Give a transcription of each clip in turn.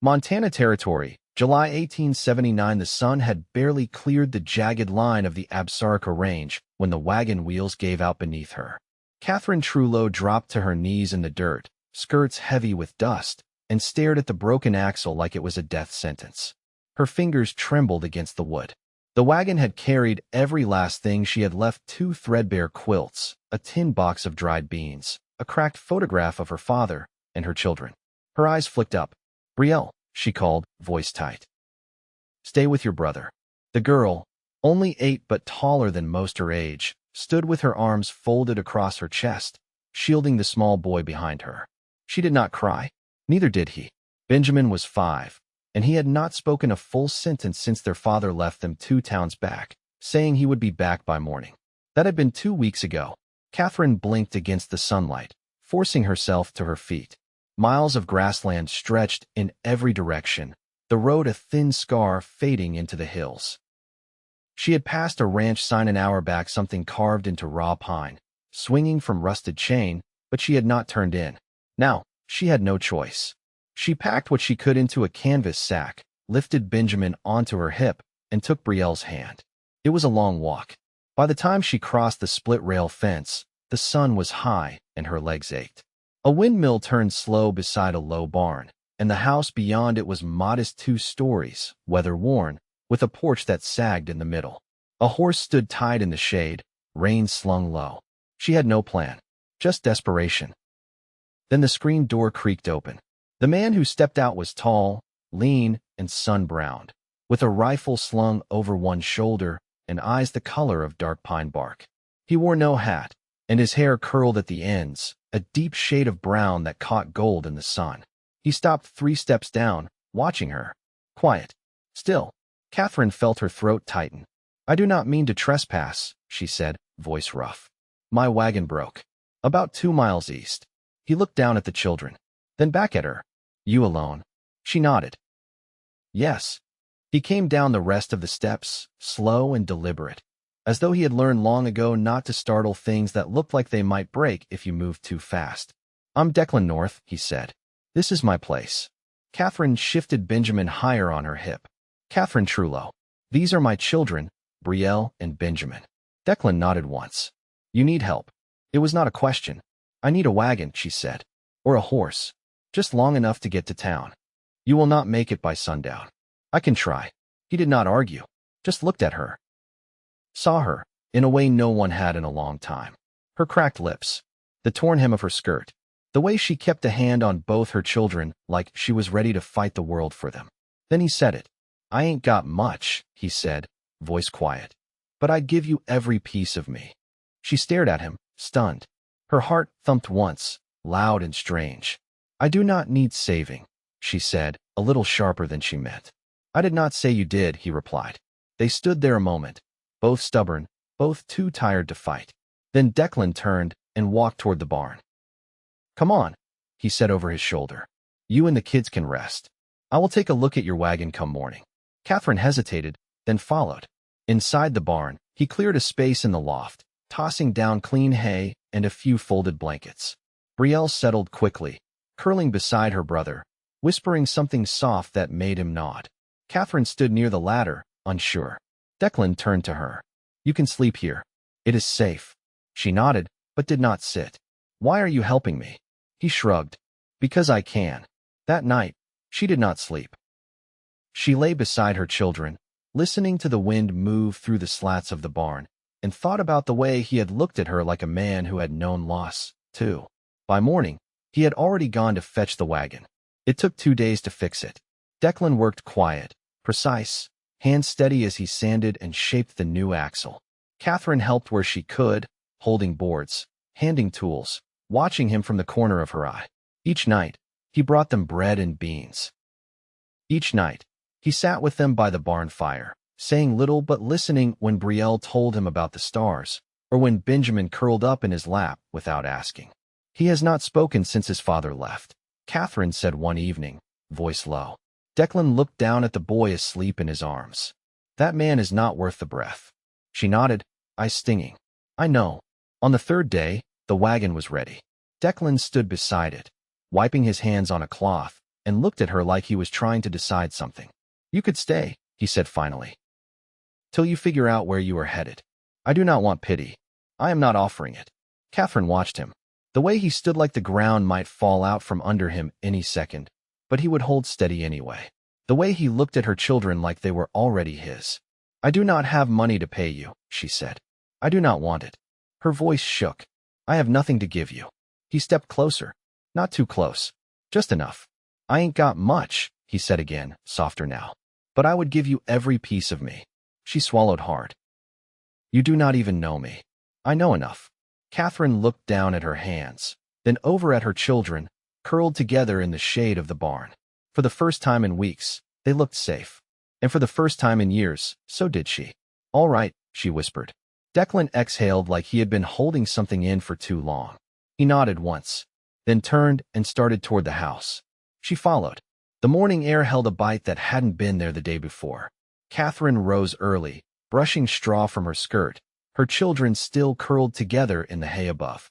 Montana Territory, July 1879. The sun had barely cleared the jagged line of the Absaroka Range when the wagon wheels gave out beneath her. Catherine Truelow dropped to her knees in the dirt, skirts heavy with dust, and stared at the broken axle like it was a death sentence. Her fingers trembled against the wood. The wagon had carried every last thing she had left: 2 threadbare quilts, a tin box of dried beans, a cracked photograph of her father and her children. Her eyes flicked up. "Brielle," she called, voice tight. "Stay with your brother." The girl, only 8 but taller than most her age, stood with her arms folded across her chest, shielding the small boy behind her. She did not cry. Neither did he. Benjamin was 5, and he had not spoken a full sentence since their father left them 2 towns back, saying he would be back by morning. That had been 2 weeks ago. Catherine blinked against the sunlight, forcing herself to her feet. Miles of grassland stretched in every direction, the road a thin scar fading into the hills. She had passed a ranch sign an hour back, something carved into raw pine, swinging from rusted chain, but she had not turned in. Now, she had no choice. She packed what she could into a canvas sack, lifted Benjamin onto her hip, and took Brielle's hand. It was a long walk. By the time she crossed the split-rail fence, the sun was high and her legs ached. A windmill turned slow beside a low barn, and the house beyond it was modest 2 stories, weather-worn, with a porch that sagged in the middle. A horse stood tied in the shade, reins slung low. She had no plan, just desperation. Then the screen door creaked open. The man who stepped out was tall, lean, and sun-browned, with a rifle slung over one shoulder and eyes the color of dark pine bark. He wore no hat, and his hair curled at the ends, a deep shade of brown that caught gold in the sun. He stopped 3 steps down, watching her. Quiet. Still. Catherine felt her throat tighten. "I do not mean to trespass," she said, voice rough. "My wagon broke. About 2 miles east." He looked down at the children, then back at her. "You alone?" She nodded. "Yes." He came down the rest of the steps, slow and deliberate, as though he had learned long ago not to startle things that looked like they might break if you moved too fast. "I'm Declan North," he said. "This is my place." Catherine shifted Benjamin higher on her hip. "Catherine Truelow. These are my children, Brielle and Benjamin." Declan nodded once. "You need help." It was not a question. "I need a wagon," she said. "Or a horse. Just long enough to get to town." "You will not make it by sundown." "I can try." He did not argue, just looked at her. Saw her, in a way no one had in a long time. Her cracked lips, the torn hem of her skirt, the way she kept a hand on both her children like she was ready to fight the world for them. Then he said it. "I ain't got much," he said, voice quiet, "but I'd give you every piece of me." She stared at him, stunned. Her heart thumped once, loud and strange. "I do not need saving," she said, a little sharper than she meant. "I did not say you did," he replied. They stood there a moment, both stubborn, both too tired to fight. Then Declan turned and walked toward the barn. "Come on," he said over his shoulder. "You and the kids can rest. I will take a look at your wagon come morning." Catherine hesitated, then followed. Inside the barn, he cleared a space in the loft, tossing down clean hay and a few folded blankets. Brielle settled quickly, curling beside her brother, whispering something soft that made him nod. Catherine stood near the ladder, unsure. Declan turned to her. "You can sleep here. It is safe." She nodded, but did not sit. "Why are you helping me?" He shrugged. "Because I can." That night, she did not sleep. She lay beside her children, listening to the wind move through the slats of the barn, and thought about the way he had looked at her like a man who had known loss, too. By morning, he had already gone to fetch the wagon. It took 2 days to fix it. Declan worked quiet, precise, hands steady as he sanded and shaped the new axle. Catherine helped where she could, holding boards, handing tools, watching him from the corner of her eye. Each night, he brought them bread and beans. Each night, he sat with them by the barn fire, saying little but listening when Brielle told him about the stars, or when Benjamin curled up in his lap without asking. "He has not spoken since his father left," Catherine said one evening, voice low. Declan looked down at the boy asleep in his arms. "That man is not worth the breath." She nodded, eyes stinging. "I know." On the 3rd day, the wagon was ready. Declan stood beside it, wiping his hands on a cloth, and looked at her like he was trying to decide something. "You could stay," he said finally, "till you figure out where you are headed. I do not want pity. I am not offering it." Catherine watched him. The way he stood like the ground might fall out from under him any second, but he would hold steady anyway. The way he looked at her children like they were already his. "I do not have money to pay you," she said. "I do not want it." Her voice shook. "I have nothing to give you." He stepped closer. Not too close. Just enough. "I ain't got much," he said again, softer now. "But I would give you every piece of me." She swallowed hard. "You do not even know me." "I know enough." Catherine looked down at her hands, then over at her children, curled together in the shade of the barn. For the first time in weeks, they looked safe. And for the first time in years, so did she. "All right," she whispered. Declan exhaled like he had been holding something in for too long. He nodded once, then turned and started toward the house. She followed. The morning air held a bite that hadn't been there the day before. Catherine rose early, brushing straw from her skirt, her children still curled together in the hay above.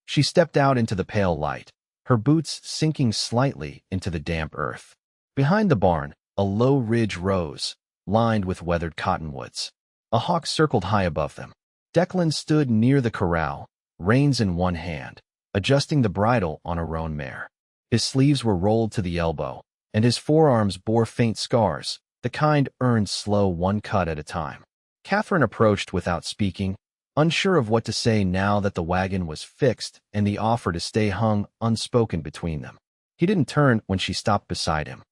She stepped out into the pale light, her boots sinking slightly into the damp earth. Behind the barn, a low ridge rose, lined with weathered cottonwoods. A hawk circled high above them. Declan stood near the corral, reins in one hand, adjusting the bridle on a roan mare. His sleeves were rolled to the elbow, and his forearms bore faint scars, the kind earned slow one cut at a time. Catherine approached without speaking, unsure of what to say now that the wagon was fixed and the offer to stay hung unspoken between them. He didn't turn when she stopped beside him.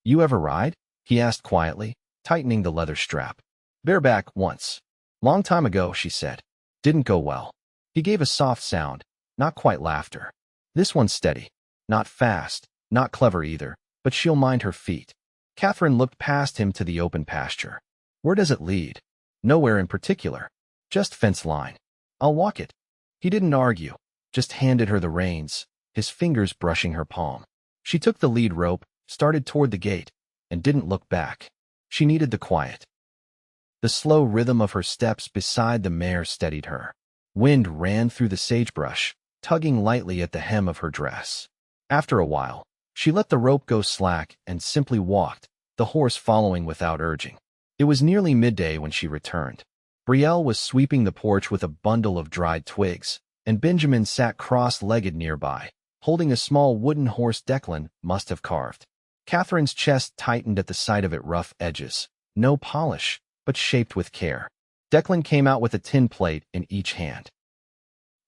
"You ever ride?" he asked quietly, tightening the leather strap. "Bareback once. Long time ago," she said. "Didn't go well." He gave a soft sound, not quite laughter. "This one's steady. Not fast, not clever either, but she'll mind her feet." Catherine looked past him to the open pasture. "Where does it lead?" "Nowhere in particular. Just fence line." "I'll walk it." He didn't argue, just handed her the reins, his fingers brushing her palm. She took the lead rope, started toward the gate, and didn't look back. She needed the quiet. The slow rhythm of her steps beside the mare steadied her. Wind ran through the sagebrush, tugging lightly at the hem of her dress. After a while, she let the rope go slack and simply walked, the horse following without urging. It was nearly midday when she returned. Brielle was sweeping the porch with a bundle of dried twigs, and Benjamin sat cross-legged nearby, holding a small wooden horse Declan must have carved. Catherine's chest tightened at the sight of its rough edges. No polish, but shaped with care. Declan came out with a tin plate in each hand.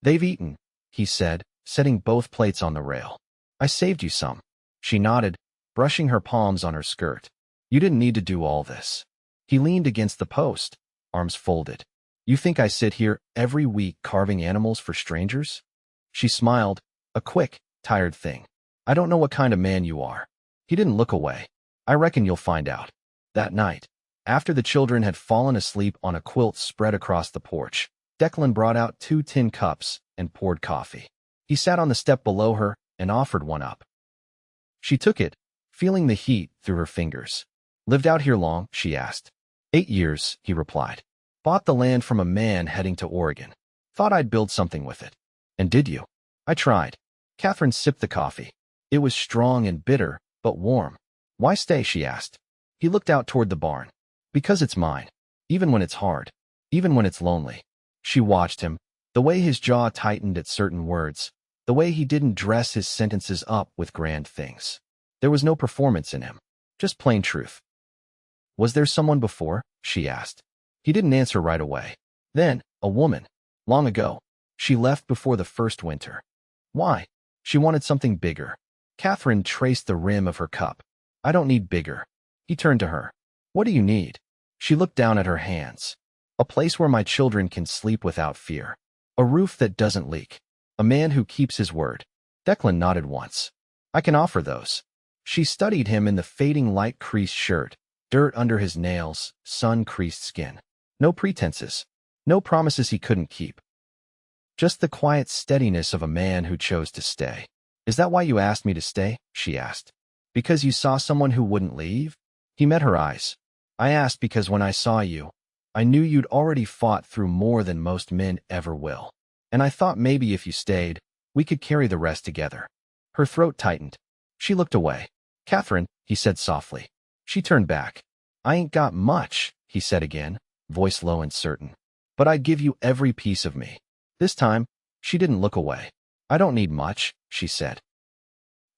"They've eaten," he said, setting both plates on the rail. "I saved you some." She nodded, brushing her palms on her skirt. "You didn't need to do all this." He leaned against the post, arms folded. "You think I sit here every week carving animals for strangers?" She smiled, a quick, tired thing. "I don't know what kind of man you are." He didn't look away. "I reckon you'll find out." That night, after the children had fallen asleep on a quilt spread across the porch, Declan brought out 2 tin cups and poured coffee. He sat on the step below her and offered one up. She took it, feeling the heat through her fingers. "Lived out here long?" she asked. 8 years, he replied. "Bought the land from a man heading to Oregon. Thought I'd build something with it." "And did you?" "I tried." Catherine sipped the coffee. It was strong and bitter, but warm. "Why stay?" she asked. He looked out toward the barn. "Because it's mine. Even when it's hard. Even when it's lonely." She watched him, the way his jaw tightened at certain words, the way he didn't dress his sentences up with grand things. There was no performance in him, just plain truth. "Was there someone before?" she asked. He didn't answer right away. "Then, a woman. Long ago. She left before the first winter." "Why?" "She wanted something bigger." Catherine traced the rim of her cup. "I don't need bigger." He turned to her. "What do you need?" She looked down at her hands. "A place where my children can sleep without fear. A roof that doesn't leak. A man who keeps his word." Declan nodded once. "I can offer those." She studied him in the fading light creased shirt, dirt under his nails, sun-creased skin. No pretenses. No promises he couldn't keep. Just the quiet steadiness of a man who chose to stay. "Is that why you asked me to stay?" she asked. "Because you saw someone who wouldn't leave?" He met her eyes. "I asked because when I saw you, I knew you'd already fought through more than most men ever will. And I thought maybe if you stayed, we could carry the rest together." Her throat tightened. She looked away. Catherine, he said softly. She turned back. I ain't got much, he said again, voice low and certain. But I'd give you every piece of me. This time, she didn't look away. I don't need much, she said.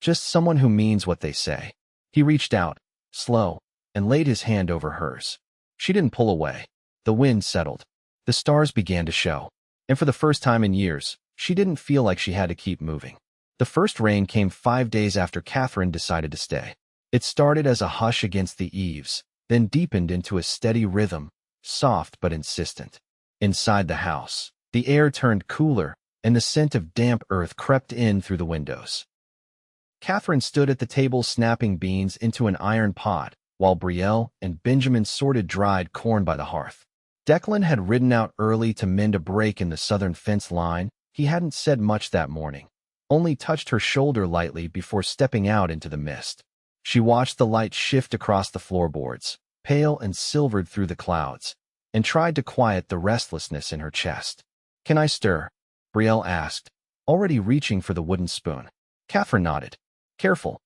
Just someone who means what they say. He reached out, slow, and laid his hand over hers. She didn't pull away. The wind settled. The stars began to show. And for the first time in years, she didn't feel like she had to keep moving. The first rain came 5 days after Catherine decided to stay. It started as a hush against the eaves, then deepened into a steady rhythm, soft but insistent. Inside the house, the air turned cooler, and the scent of damp earth crept in through the windows. Catherine stood at the table snapping beans into an iron pot, while Brielle and Benjamin sorted dried corn by the hearth. Declan had ridden out early to mend a break in the southern fence line. He hadn't said much that morning, only touched her shoulder lightly before stepping out into the mist. She watched the light shift across the floorboards, pale and silvered through the clouds, and tried to quiet the restlessness in her chest. Can I stir? Brielle asked, already reaching for the wooden spoon. Catherine nodded. Careful.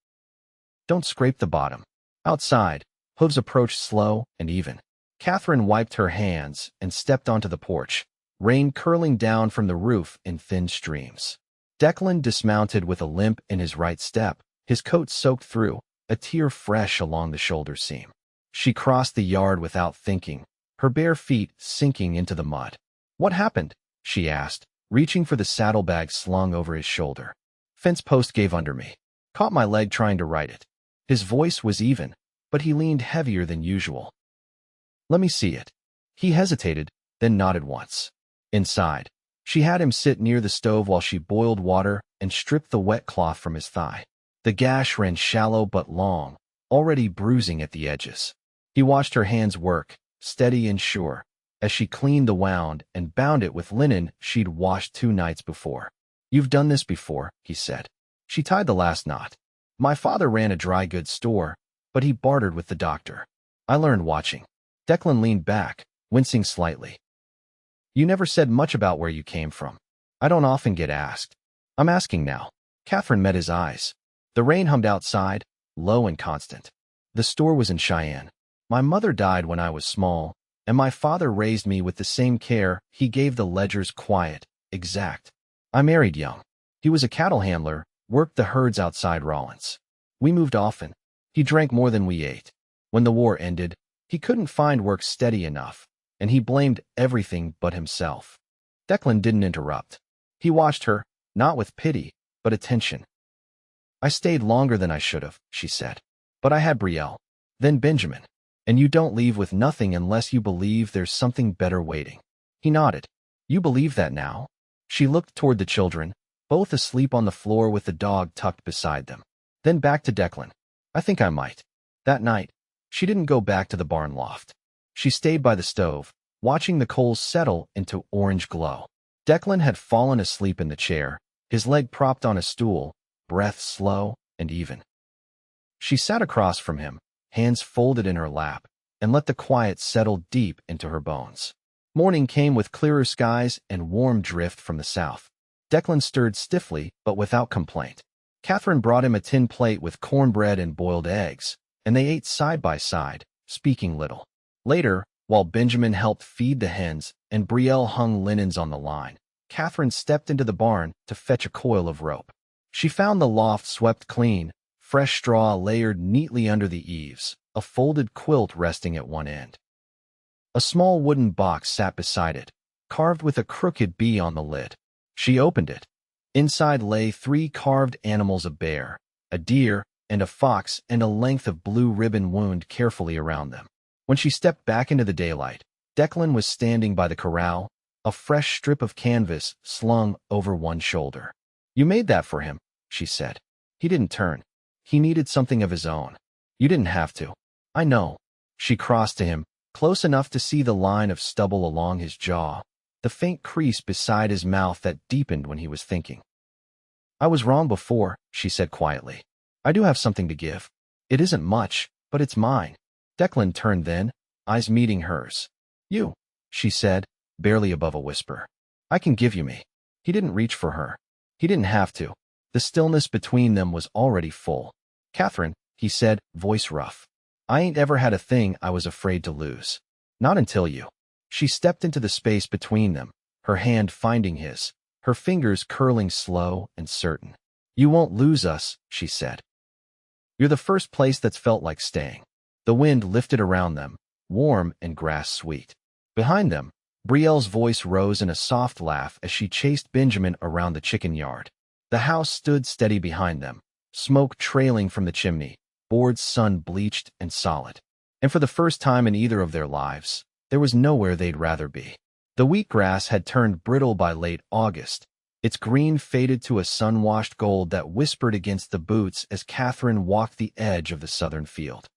Don't scrape the bottom. Outside, hooves approached slow and even. Catherine wiped her hands and stepped onto the porch, rain curling down from the roof in thin streams. Declan dismounted with a limp in his right step, his coat soaked through, a tear fresh along the shoulder seam. She crossed the yard without thinking, her bare feet sinking into the mud. What happened? She asked, reaching for the saddlebag slung over his shoulder. Fence post gave under me. Caught my leg trying to right it. His voice was even, but he leaned heavier than usual. Let me see it. He hesitated, then nodded once. Inside, she had him sit near the stove while she boiled water and stripped the wet cloth from his thigh. The gash ran shallow but long, already bruising at the edges. He watched her hands work, steady and sure, as she cleaned the wound and bound it with linen she'd washed 2 nights before. You've done this before, he said. She tied the last knot. My father ran a dry goods store, but he bartered with the doctor. I learned watching. Declan leaned back, wincing slightly. You never said much about where you came from. I don't often get asked. I'm asking now. Catherine met his eyes. The rain hummed outside, low and constant. The store was in Cheyenne. My mother died when I was small, and my father raised me with the same care he gave the ledgers quiet, exact. I married young. He was a cattle handler, worked the herds outside Rollins. We moved often. He drank more than we ate. When the war ended, he couldn't find work steady enough, and he blamed everything but himself. Declan didn't interrupt. He watched her, not with pity, but attention. I stayed longer than I should have, she said. But I had Brielle, then Benjamin. And you don't leave with nothing unless you believe there's something better waiting. He nodded. You believe that now? She looked toward the children, both asleep on the floor with the dog tucked beside them. Then back to Declan. I think I might. That night, she didn't go back to the barn loft. She stayed by the stove, watching the coals settle into orange glow. Declan had fallen asleep in the chair, his leg propped on a stool, breath slow and even. She sat across from him, hands folded in her lap, and let the quiet settle deep into her bones. Morning came with clearer skies and warm drift from the south. Declan stirred stiffly, but without complaint. Catherine brought him a tin plate with cornbread and boiled eggs, and they ate side by side, speaking little. Later, while Benjamin helped feed the hens and Brielle hung linens on the line, Catherine stepped into the barn to fetch a coil of rope. She found the loft swept clean, fresh straw layered neatly under the eaves, a folded quilt resting at one end. A small wooden box sat beside it, carved with a crooked bee on the lid. She opened it. Inside lay 3 carved animals: a bear, a deer, and a fox, and a length of blue ribbon wound carefully around them. When she stepped back into the daylight, Declan was standing by the corral, a fresh strip of canvas slung over one shoulder. You made that for him, she said. He didn't turn. He needed something of his own. You didn't have to. I know. She crossed to him, close enough to see the line of stubble along his jaw, the faint crease beside his mouth that deepened when he was thinking. I was wrong before, she said quietly. I do have something to give. It isn't much, but it's mine. Declan turned then, eyes meeting hers. You, she said, barely above a whisper. I can give you me. He didn't reach for her. He didn't have to. The stillness between them was already full. Catherine, he said, voice rough. I ain't ever had a thing I was afraid to lose. Not until you. She stepped into the space between them, her hand finding his, her fingers curling slow and certain. You won't lose us, she said. You're the first place that's felt like staying. The wind lifted around them, warm and grass sweet. Behind them, Brielle's voice rose in a soft laugh as she chased Benjamin around the chicken yard. The house stood steady behind them, smoke trailing from the chimney, boards sun-bleached and solid. And for the first time in either of their lives, there was nowhere they'd rather be. The wheatgrass had turned brittle by late August. Its green faded to a sun-washed gold that whispered against the boots as Catherine walked the edge of the southern field.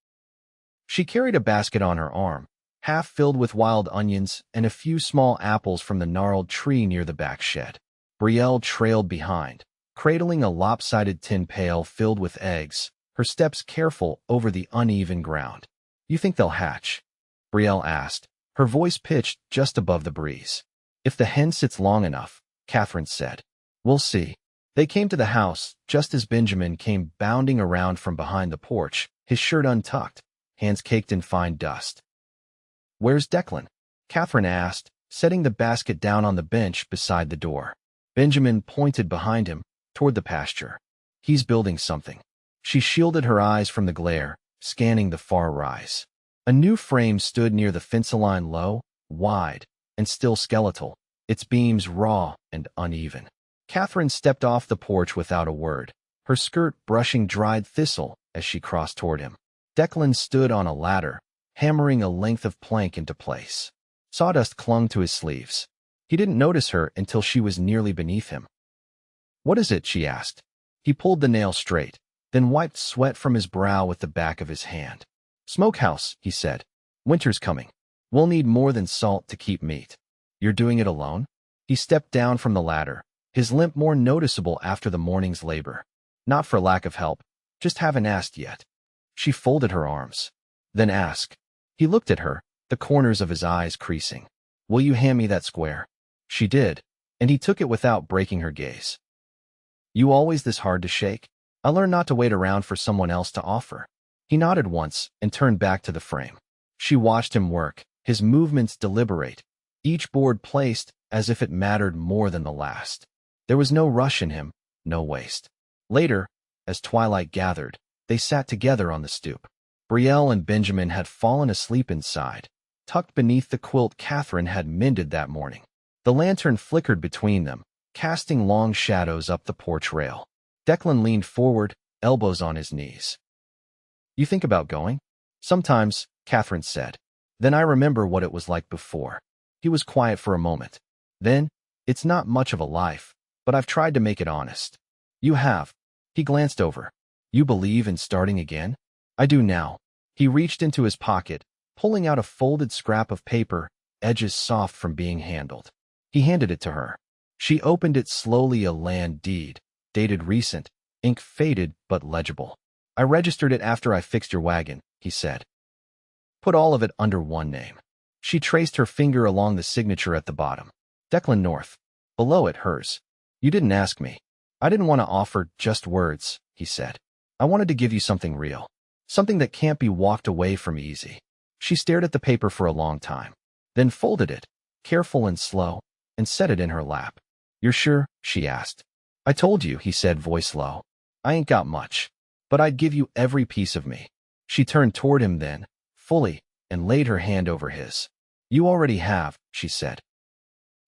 She carried a basket on her arm, half filled with wild onions and a few small apples from the gnarled tree near the back shed. Brielle trailed behind, cradling a lopsided tin pail filled with eggs, her steps careful over the uneven ground. You think they'll hatch? Brielle asked, her voice pitched just above the breeze. If the hen sits long enough, Catherine said. We'll see. They came to the house just as Benjamin came bounding around from behind the porch, his shirt untucked, hands caked in fine dust. Where's Declan? Catherine asked, setting the basket down on the bench beside the door. Benjamin pointed behind him, toward the pasture. He's building something. She shielded her eyes from the glare, scanning the far rise. A new frame stood near the fence-line low, wide, and still skeletal, its beams raw and uneven. Catherine stepped off the porch without a word, her skirt brushing dried thistle as she crossed toward him. Declan stood on a ladder, hammering a length of plank into place. Sawdust clung to his sleeves. He didn't notice her until she was nearly beneath him. What is it? She asked. He pulled the nail straight, then wiped sweat from his brow with the back of his hand. Smokehouse, he said. Winter's coming. We'll need more than salt to keep meat. You're doing it alone? He stepped down from the ladder, his limp more noticeable after the morning's labor. Not for lack of help, just haven't asked yet. She folded her arms. Then ask. He looked at her, the corners of his eyes creasing. Will you hand me that square? She did, and he took it without breaking her gaze. You always this hard to shake? I learned not to wait around for someone else to offer. He nodded once and turned back to the frame. She watched him work, his movements deliberate, each board placed as if it mattered more than the last. There was no rush in him, no waste. Later, as twilight gathered, they sat together on the stoop. Brielle and Benjamin had fallen asleep inside, tucked beneath the quilt Catherine had mended that morning. The lantern flickered between them, casting long shadows up the porch rail. Declan leaned forward, elbows on his knees. You think about going? Sometimes, Catherine said. Then I remember what it was like before. He was quiet for a moment. Then, it's not much of a life, but I've tried to make it honest. You have. He glanced over. You believe in starting again? I do now. He reached into his pocket, pulling out a folded scrap of paper, edges soft from being handled. He handed it to her. She opened it slowly, a land deed, dated recent, ink faded but legible. I registered it after I fixed your wagon, he said. Put all of it under one name. She traced her finger along the signature at the bottom. Declan North. Below it, hers. You didn't ask me. I didn't want to offer just words, he said. I wanted to give you something real. Something that can't be walked away from easy. She stared at the paper for a long time, then folded it, careful and slow, and set it in her lap. You're sure? She asked. I told you, he said, voice low. I ain't got much, but I'd give you every piece of me. She turned toward him then, fully, and laid her hand over his. You already have, she said.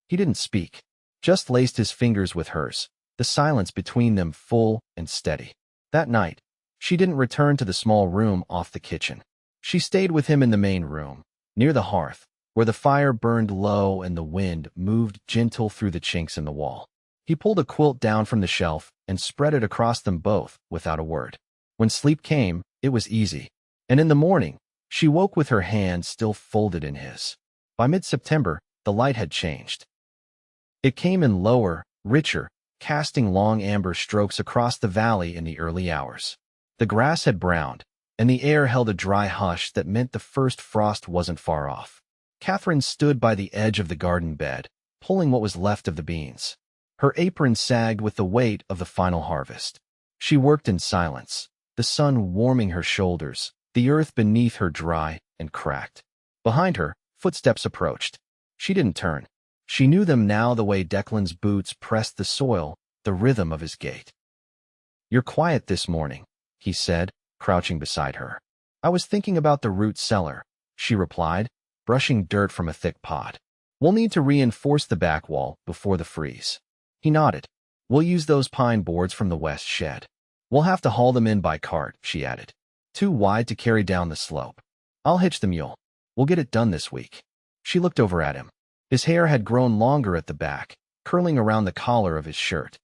He didn't speak, just laced his fingers with hers, the silence between them full and steady. That night, she didn't return to the small room off the kitchen. She stayed with him in the main room, near the hearth, where the fire burned low and the wind moved gentle through the chinks in the wall. He pulled a quilt down from the shelf and spread it across them both without a word. When sleep came, it was easy, and in the morning, she woke with her hand still folded in his. By mid-September, the light had changed. It came in lower, richer, casting long amber strokes across the valley in the early hours. The grass had browned, and the air held a dry hush that meant the first frost wasn't far off. Catherine stood by the edge of the garden bed, pulling what was left of the beans. Her apron sagged with the weight of the final harvest. She worked in silence, the sun warming her shoulders, the earth beneath her dry and cracked. Behind her, footsteps approached. She didn't turn. She knew them now, the way Declan's boots pressed the soil, the rhythm of his gait. "You're quiet this morning," he said, crouching beside her. "I was thinking about the root cellar," she replied, brushing dirt from a thick pot. "We'll need to reinforce the back wall before the freeze." He nodded. "We'll use those pine boards from the west shed. We'll have to haul them in by cart," she added. "Too wide to carry down the slope. I'll hitch the mule. We'll get it done this week." She looked over at him. His hair had grown longer at the back, curling around the collar of his shirt.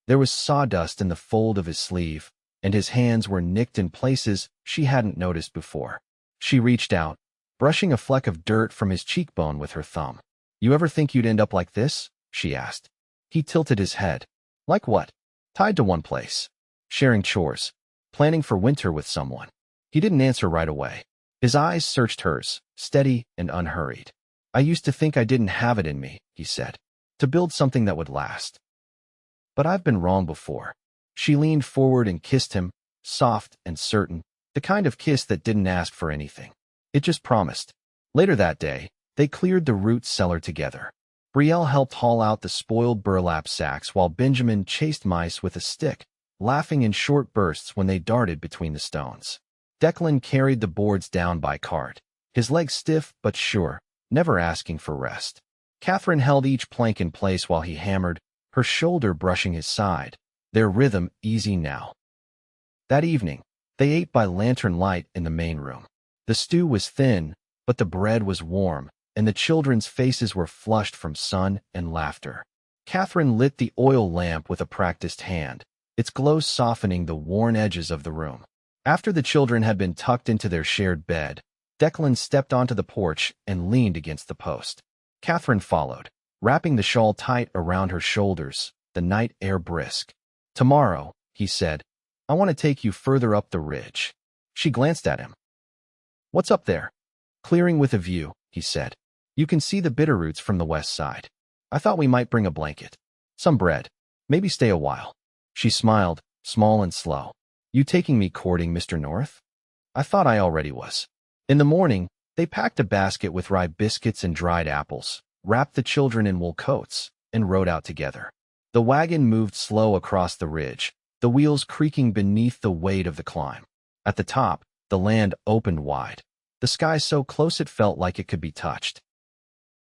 There was sawdust in the fold of his sleeve, and his hands were nicked in places she hadn't noticed before. She reached out, brushing a fleck of dirt from his cheekbone with her thumb. "You ever think you'd end up like this?" she asked. He tilted his head. "Like what?" "Tied to one place. Sharing chores. Planning for winter with someone." He didn't answer right away. His eyes searched hers, steady and unhurried. "I used to think I didn't have it in me," he said, "to build something that would last. But I've been wrong before." She leaned forward and kissed him, soft and certain, the kind of kiss that didn't ask for anything. It just promised. Later that day, they cleared the root cellar together. Brielle helped haul out the spoiled burlap sacks while Benjamin chased mice with a stick, laughing in short bursts when they darted between the stones. Declan carried the boards down by cart, his legs stiff but sure, never asking for rest. Catherine held each plank in place while he hammered, her shoulder brushing his side, their rhythm easy now. That evening, they ate by lantern light in the main room. The stew was thin, but the bread was warm, and the children's faces were flushed from sun and laughter. Catherine lit the oil lamp with a practiced hand, its glow softening the worn edges of the room. After the children had been tucked into their shared bed, Declan stepped onto the porch and leaned against the post. Catherine followed, wrapping the shawl tight around her shoulders, the night air brisk. "Tomorrow," he said, "I want to take you further up the ridge." She glanced at him. "What's up there?" "Clearing with a view," he said. "You can see the bitterroots from the west side. I thought we might bring a blanket. Some bread. Maybe stay a while." She smiled, small and slow. "You taking me courting, Mr. North?" "I thought I already was." In the morning, they packed a basket with rye biscuits and dried apples, wrapped the children in wool coats, and rode out together. The wagon moved slow across the ridge, the wheels creaking beneath the weight of the climb. At the top, the land opened wide, the sky so close it felt like it could be touched.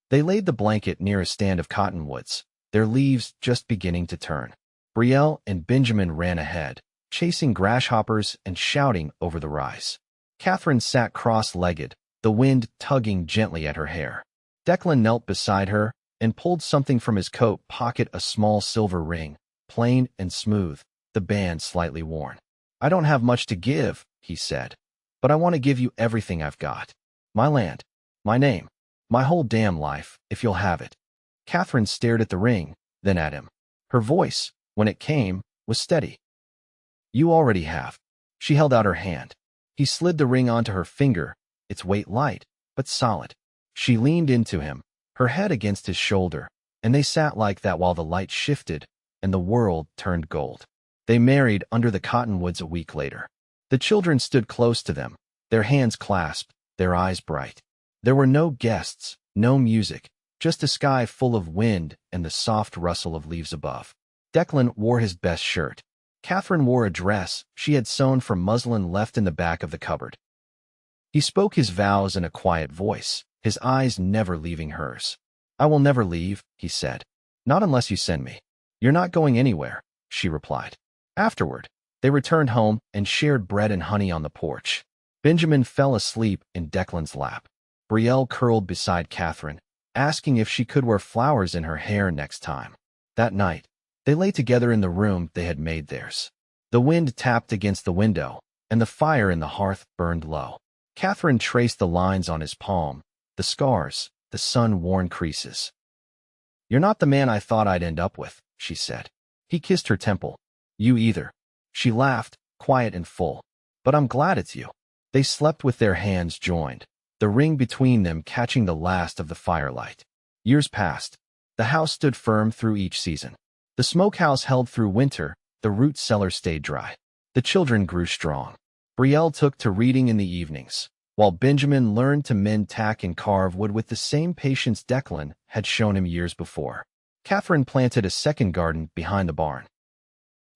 They laid the blanket near a stand of cottonwoods, their leaves just beginning to turn. Brielle and Benjamin ran ahead, chasing grasshoppers and shouting over the rise. Catherine sat cross-legged, the wind tugging gently at her hair. Declan knelt beside her and pulled something from his coat pocket, a small silver ring, plain and smooth, the band slightly worn. "I don't have much to give," he said, "but I want to give you everything I've got. My land, my name, my whole damn life, if you'll have it." Catherine stared at the ring, then at him. Her voice, when it came, was steady. "You already have." She held out her hand. He slid the ring onto her finger, its weight light, but solid. She leaned into him, her head against his shoulder, and they sat like that while the light shifted and the world turned gold. They married under the cottonwoods a week later. The children stood close to them, their hands clasped, their eyes bright. There were no guests, no music, just a sky full of wind and the soft rustle of leaves above. Declan wore his best shirt. Catherine wore a dress she had sewn from muslin left in the back of the cupboard. He spoke his vows in a quiet voice, his eyes never leaving hers. "I will never leave," he said. "Not unless you send me." "You're not going anywhere," she replied. Afterward, they returned home and shared bread and honey on the porch. Benjamin fell asleep in Declan's lap. Brielle curled beside Catherine, asking if she could wear flowers in her hair next time. That night, they lay together in the room they had made theirs. The wind tapped against the window, and the fire in the hearth burned low. Catherine traced the lines on his palm, the scars, the sun-worn creases. "You're not the man I thought I'd end up with," she said. He kissed her temple. "You either." She laughed, quiet and full. "But I'm glad it's you." They slept with their hands joined, the ring between them catching the last of the firelight. Years passed. The house stood firm through each season. The smokehouse held through winter, the root cellar stayed dry. The children grew strong. Brielle took to reading in the evenings, while Benjamin learned to mend tack and carve wood with the same patience Declan had shown him years before. Catherine planted a second garden behind the barn.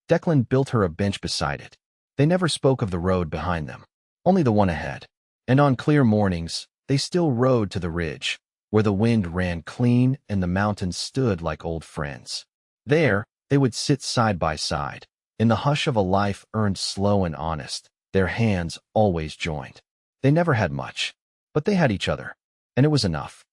Declan built her a bench beside it. They never spoke of the road behind them, only the one ahead. And on clear mornings, they still rode to the ridge, where the wind ran clean and the mountains stood like old friends. There, they would sit side by side, in the hush of a life earned slow and honest, their hands always joined. They never had much, but they had each other, and it was enough.